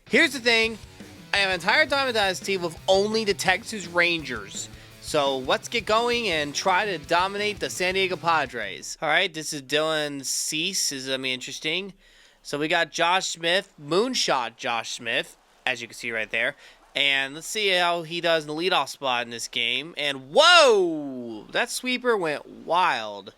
Here's the thing. I have an entire Diamond Dynasty with only the Texas Rangers. So let's get going and try to dominate the San Diego Padres. Alright, this is Dylan Cease. This is going to be interesting. So we got Josh Smith, Moonshot Josh Smith, as you can see right there. And let's see how he does in the leadoff spot in this game. And whoa! That sweeper went wild.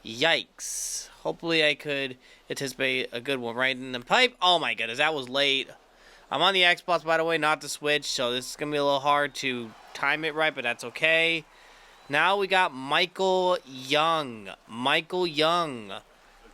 Yikes. Hopefully I could anticipate a good one right in the pipe. Oh my goodness, that was late. I'm on the Xbox, by the way, not the Switch, so this is going to be a little hard to time it right, but that's okay. Now we got Michael Young. Michael Young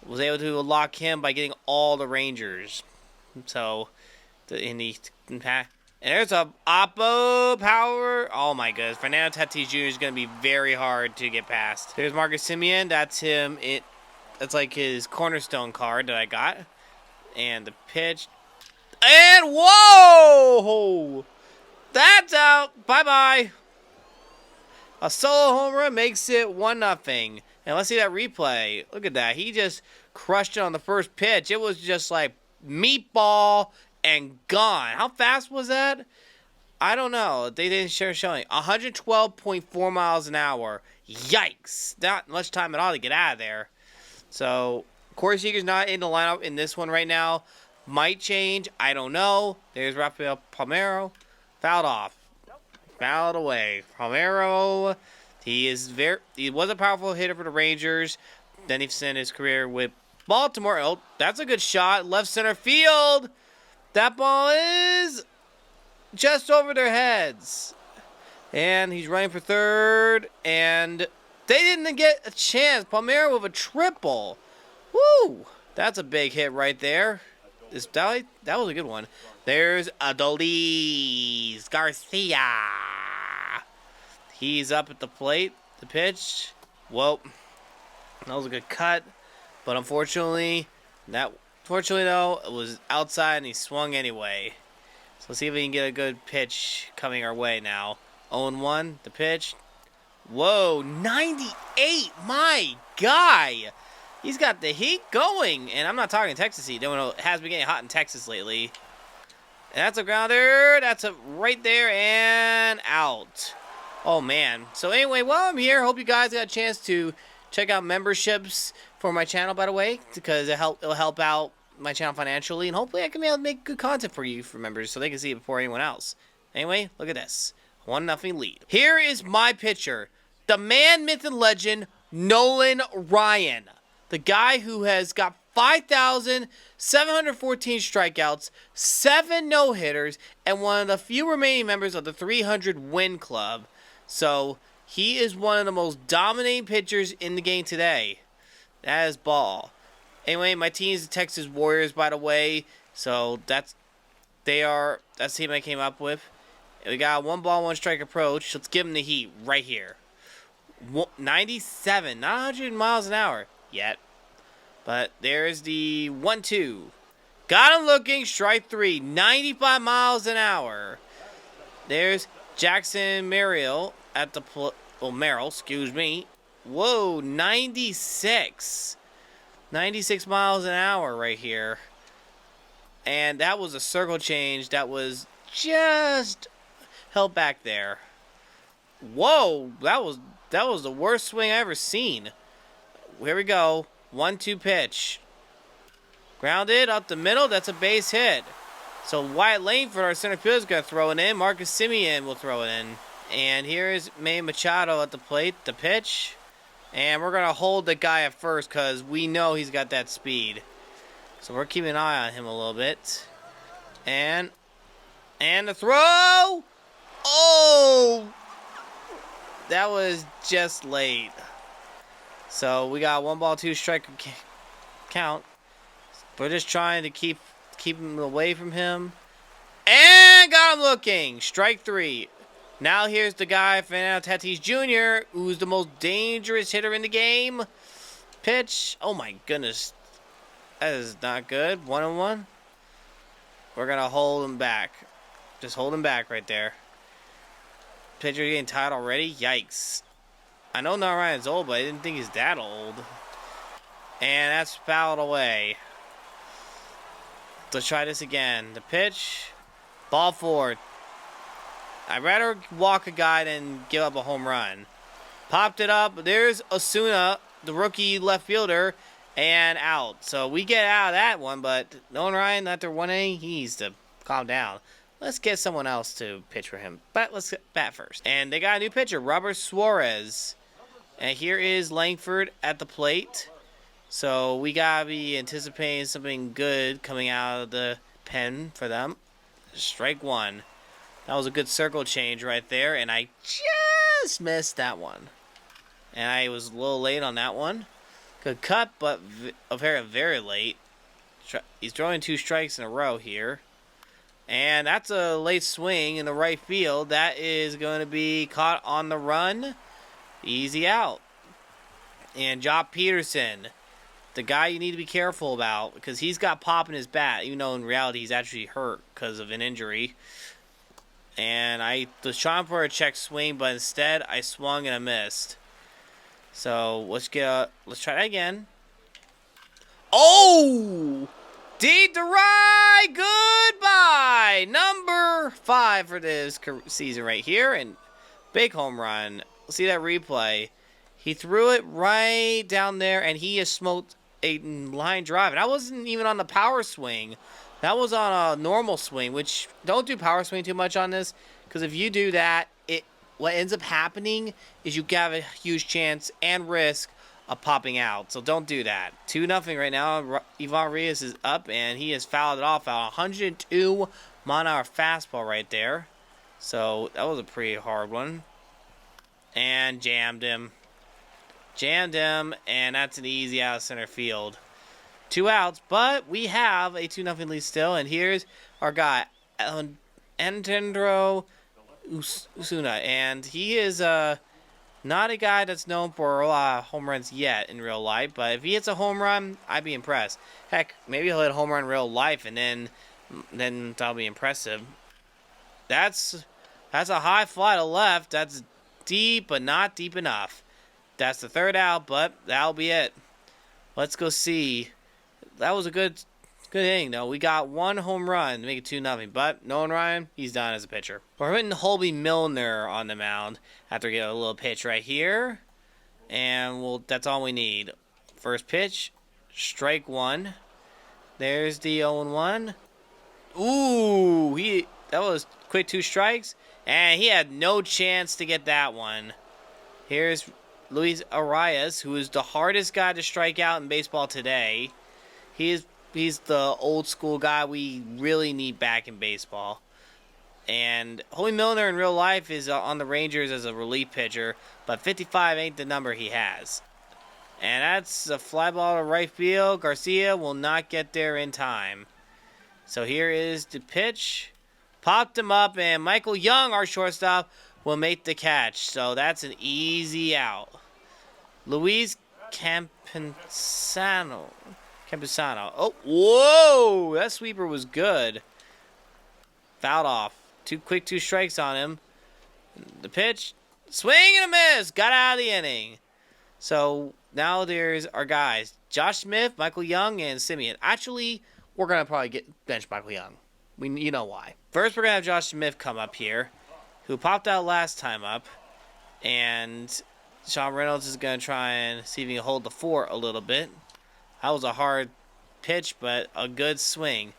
was able to lock him by getting all the Rangers. So, and there's a Oppo Power. Oh my goodness. Fernando Tatis Jr. is going to be very hard to get past. There's Marcus Semien. That's him. That's like his cornerstone card that I got. And the pitch. And whoa! That's out. Bye-bye. A solo home run makes it 1-0. And let's see that replay. Look at that. He just crushed it on the first pitch. It was just like meatball and gone. How fast was that? I don't know. They didn't share showing. 112.4 miles an hour. Yikes. Not much time at all to get out of there. So, Corey Seager's not in the lineup in this one right now. Might change. I don't know. There's Rafael Palmeiro. Fouled off. Fouled away. Palmeiro. He was a powerful hitter for the Rangers. Then he sent his career with Baltimore. Oh, that's a good shot. Left center field. That ball is just over their heads. And he's running for third. And they didn't get a chance. Palmeiro with a triple. Woo! That's a big hit right there. That was a good one. There's Adolis Garcia. He's up at the plate. The pitch. Whoa. That was a good cut. But unfortunately, though, it was outside and he swung anyway. So let's see if we can get a good pitch coming our way now. 0-1, the pitch. Whoa, 98. My guy. He's got the heat going. And I'm not talking Texas heat. It has been getting hot in Texas lately. And that's a grounder. That's a right there and out. Oh, man. So anyway, while I'm here, hope you guys got a chance to check out memberships for my channel, by the way, because it'll help out my channel financially. And hopefully I can be able to make good content for you for members so they can see it before anyone else. Anyway, look at this. 1-0 lead. Here is my pitcher. The man, myth, and legend, Nolan Ryan. The guy who has got 5,714 strikeouts, 7 no-hitters, and one of the few remaining members of the 300-win club. So, he is one of the most dominating pitchers in the game today. That is ball. Anyway, my team is the Texas Warriors, by the way. So, that's the team I came up with. We got a 1-ball, 1-strike approach. Let's give him the heat right here. 97, not 100 miles an hour yet. But there's the 1-2. Got him looking. Strike 3. 95 miles an hour. There's Jackson Merrill at the Merrill, excuse me. Whoa, 96. 96 miles an hour right here. And that was a circle change that was just held back there. Whoa, that was the worst swing I ever seen. Here we go. 1-2 pitch. Grounded up the middle. That's a base hit. So Wyatt Langford, our center fielder, is going to throw it in. Marcus Semien will throw it in. And here is Manny Machado at the plate. The pitch. And we're going to hold the guy at first because we know he's got that speed. So we're keeping an eye on him a little bit. And the throw. Oh! That was just late. So we got 1-ball, 2-strike count. We're just trying to keep him away from him. And got him looking. Strike 3. Now here's the guy, Fernando Tatis Jr., who's the most dangerous hitter in the game. Pitch. Oh my goodness. That is not good. 1-1. We're going to hold him back. Just hold him back right there. Pitcher getting tired already? Yikes. I know not Ryan's old, but I didn't think he's that old. And that's fouled away. Let's try this again. The pitch. Ball 4. I'd rather walk a guy than give up a home run. Popped it up. There's Osuna, the rookie left fielder, and out. So we get out of that one, but Nolan Ryan, after 1 inning, he needs to calm down. Let's get someone else to pitch for him. But let's bat first. And they got a new pitcher, Robert Suarez. And here is Langford at the plate. So we got to be anticipating something good coming out of the pen for them. Strike 1. That was a good circle change right there. And I just missed that one. And I was a little late on that one. Good cut, but very, very late. He's throwing 2 strikes in a row here. And that's a late swing in the right field. That is going to be caught on the run. Easy out. And Jock Peterson, the guy you need to be careful about, because he's got pop in his bat, even though in reality he's actually hurt because of an injury. And I was trying for a check swing, but instead I swung and I missed. So let's try that again. Oh! Deep to right. Goodbye. Number 5 for this season right here. And big home run. See that replay. He threw it right down there, and he has smoked a line drive. And that wasn't even on the power swing. That was on a normal swing, which don't do power swing too much on this, because if you do that, what ends up happening is you have a huge chance and risk of popping out. So don't do that. 2-0 right now. Ivan Reyes is up, and he has fouled it off at 102 mile-an-hour fastball right there. So that was a pretty hard one. And jammed him. And that's an easy out of center field. 2 outs, but we have a 2-0 lead still. And here's our guy, Antonio Osuna. And he is not a guy that's known for a lot of home runs yet in real life. But if he hits a home run, I'd be impressed. Heck, maybe he'll hit a home run in real life, and then that'll be impressive. That's a high fly to left. That's deep, but not deep enough. That's the 3rd out, but that'll be it. Let's go see. That was a good inning, though. We got 1 home run to make it 2-0, but Nolan Ryan, he's done as a pitcher. We're hitting Holby Milner on the mound after getting a little pitch right here, and that's all we need. First pitch, strike 1. There's the 0-1. Ooh, that was quick 2 strikes, and he had no chance to get that one. Here's Luis Arias, who is the hardest guy to strike out in baseball today. He's the old school guy we really need back in baseball. And Holby Milner in real life is on the Rangers as a relief pitcher, but 55 ain't the number he has. And that's a fly ball to right field. Garcia will not get there in time. So here is the pitch. Popped him up, and Michael Young, our shortstop, will make the catch. So that's an easy out. Luis Campusano. Oh, whoa! That sweeper was good. Fouled off. 2 strikes on him. The pitch. Swing and a miss. Got out of the inning. So now there's our guys. Josh Smith, Michael Young, and Simeon. Actually, we're going to probably bench Michael Young. You know why. First, we're going to have Josh Smith come up here, who popped out last time up. And Sean Reynolds is going to try and see if he can hold the fort a little bit. That was a hard pitch, but a good swing.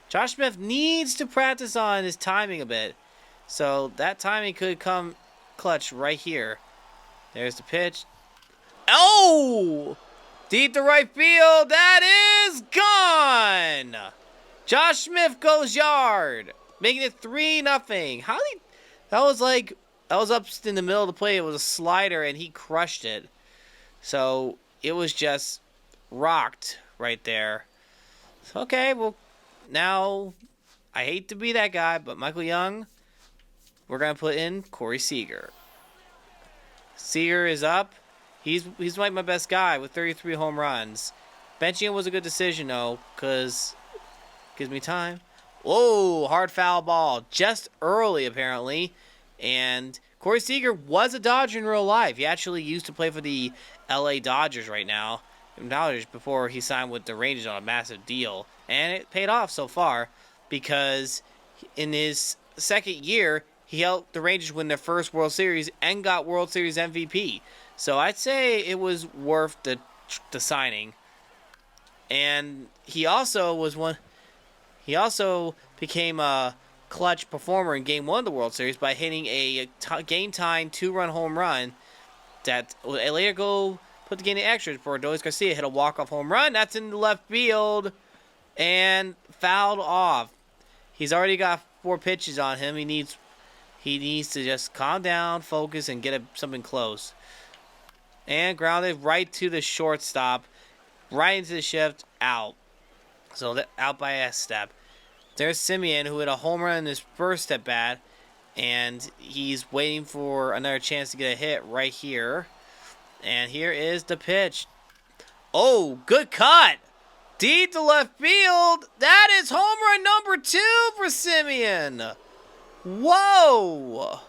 Josh Smith needs to practice on his timing a bit. So that timing could come clutch right here. There's the pitch. Oh! Deep to right field. That is gone! Josh Smith goes yard, making it 3-0. That was up in the middle of the plate. It was a slider, and he crushed it. So it was just rocked right there. Okay, well, now I hate to be that guy, but Michael Young, we're going to put in Corey Seager. Seager is up. He's like my best guy with 33 home runs. Benching him was a good decision, though, because it gives me time. Whoa, hard foul ball. Just early, apparently. And Corey Seager was a Dodger in real life. He actually used to play for the LA Dodgers right now. Before he signed with the Rangers on a massive deal. And it paid off so far because in his second year, he helped the Rangers win their first World Series and got World Series MVP. So I'd say it was worth the signing. And he also became a clutch performer in Game 1 of the World Series by hitting a game-tying 2-run home run that later go put the game in extras for Adolis Garcia hit a walk-off home run. That's in the left field and fouled off. He's already got 4 pitches on him. He needs to just calm down, focus, and get something close. And grounded right to the shortstop, right into the shift, out. So out by a step. There's Semien, who hit a home run in his first at bat, and he's waiting for another chance to get a hit right here. And here is the pitch. Oh, good cut! Deep to left field. That is home run number 2 for Semien. Whoa!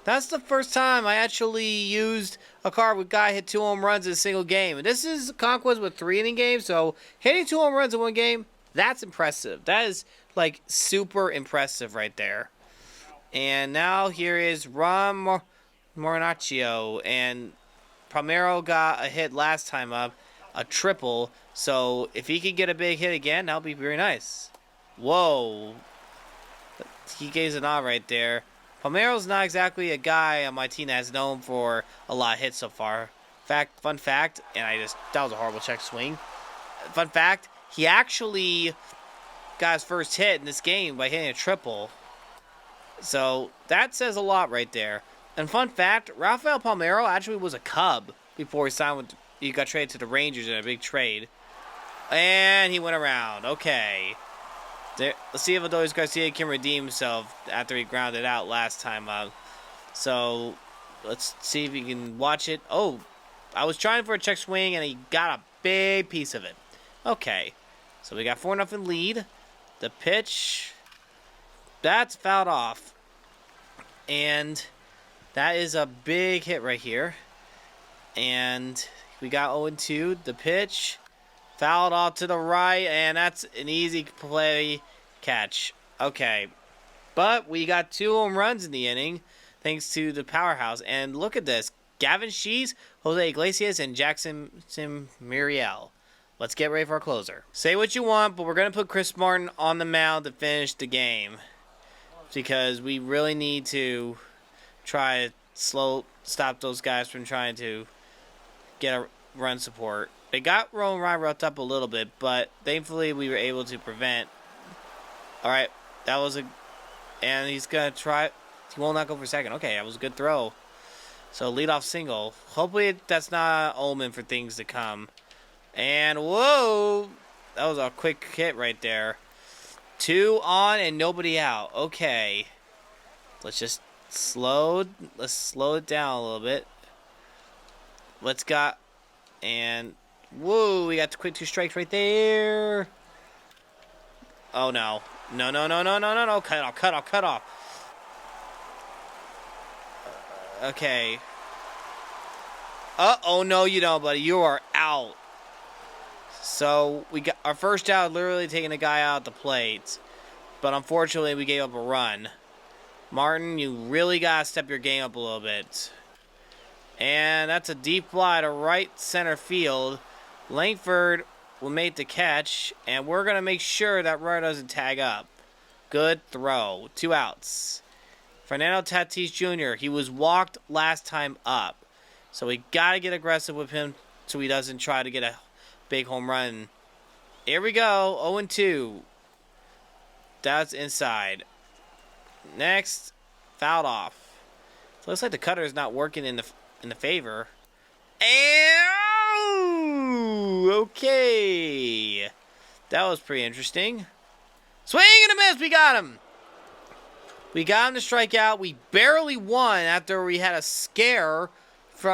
That's the first time I actually used a card with guy hit 2 home runs in a single game. And this is Conquest with 3-inning game, so hitting 2 home runs in one game, that's impressive. That is, like, super impressive right there. And now here is Ron Marinaccio. And Palmeiro got a hit last time up, a triple. So if he could get a big hit again, that would be very nice. Whoa. He gave a nod right there. Palmeiro's not exactly a guy on my team that's known for a lot of hits so far. Fun fact, and that was a horrible check swing. Fun fact, he actually got his first hit in this game by hitting a triple. So that says a lot right there. And fun fact, Rafael Palmeiro actually was a Cub before he got traded to the Rangers in a big trade. And he went around. Okay. Let's see if Adolis Garcia can redeem himself after he grounded out last time out. So, let's see if we can watch it. Oh, I was trying for a check swing, and he got a big piece of it. Okay, so we got 4-0 lead. The pitch, that's fouled off. And that is a big hit right here. And we got 0-2. The pitch, fouled off to the right, and that's an easy play catch. Okay. But we got 2 home runs in the inning, thanks to the powerhouse. And look at this. Gavin Shees, Jose Iglesias, and Jackson Muriel. Let's get ready for our closer. Say what you want, but we're going to put Chris Martin on the mound to finish the game. Because we really need to try to stop those guys from trying to get a run support. They got Rowan Ryan roughed up a little bit, but thankfully we were able to prevent. Alright, that was and he's going to try. He will not go for second. Okay, that was a good throw. So leadoff single. Hopefully that's not an omen for things to come. And whoa, that was a quick hit right there. 2 on and nobody out. Okay, let's slow it down a little bit. And whoa, we got the quick 2 strikes right there. Oh no. No. Cut off. Okay. Oh no, you don't, buddy. You are out. So we got our first out, literally taking a guy out at the plate. But unfortunately, we gave up a run. Martin, you really got to step your game up a little bit. And that's a deep fly to right center field. Langford will make the catch, and we're going to make sure that runner doesn't tag up. Good throw. 2 outs. Fernando Tatis Jr., he was walked last time up. So we got to get aggressive with him so he doesn't try to get a big home run. Here we go. 0-2. That's inside. Next, fouled off. So it looks like the cutter is not working in the favor. And okay. That was pretty interesting. Swing and a miss. We got him. We got him to strike out. We barely won after we had a scare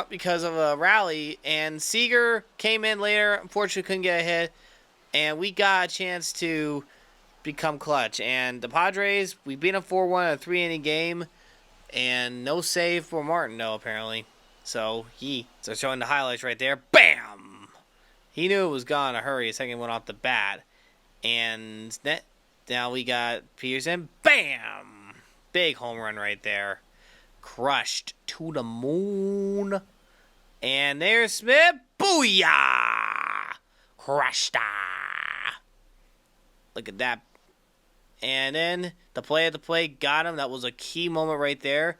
because of a rally. And Seager came in later. Unfortunately, couldn't get a hit. And we got a chance to become clutch. And the Padres, we beat them 4-1 in a 3-inning game. And no save for Martin, though, apparently. So showing the highlights right there. Bam! He knew it was gone in a hurry. The second went off the bat. And now we got Peterson. Bam! Big home run right there. Crushed to the moon. And there's Smith. Booyah! Crushed. Look at that. And then the play at the plate got him. That was a key moment right there.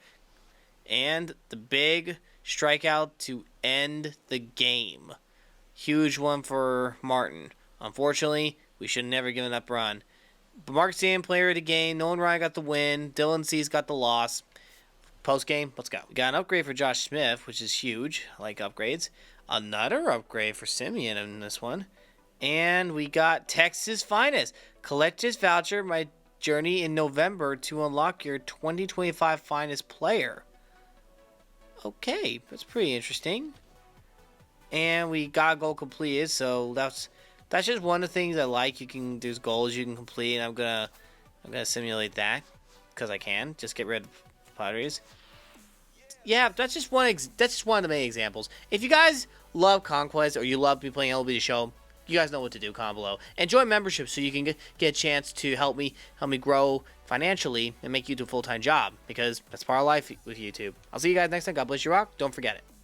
And the big strikeout to end the game. Huge one for Martin. Unfortunately, we should have never given up run. But Mark Stan, player of the game. Nolan Ryan got the win. Dylan Cease got the loss. Post game, let's go. We got an upgrade for Josh Smith, which is huge. I like upgrades. Another upgrade for Simeon in this one. And we got Texas Finest. Collect this voucher, my journey in November, to unlock your 2025 Finest player. Okay, that's pretty interesting. And we got a goal completed, so that's just one of the things I like. There's goals you can complete, and I'm gonna simulate that because I can. Just get rid of Padres. Yeah, that's just one of the main examples. If you guys love Conquest or you love me playing MLB The Show, you guys know what to do. Comment below and join membership so you can get a chance to help me grow financially and make YouTube a full-time job, because that's part of life with YouTube. I'll see you guys next time. God bless you, rock. Don't forget it.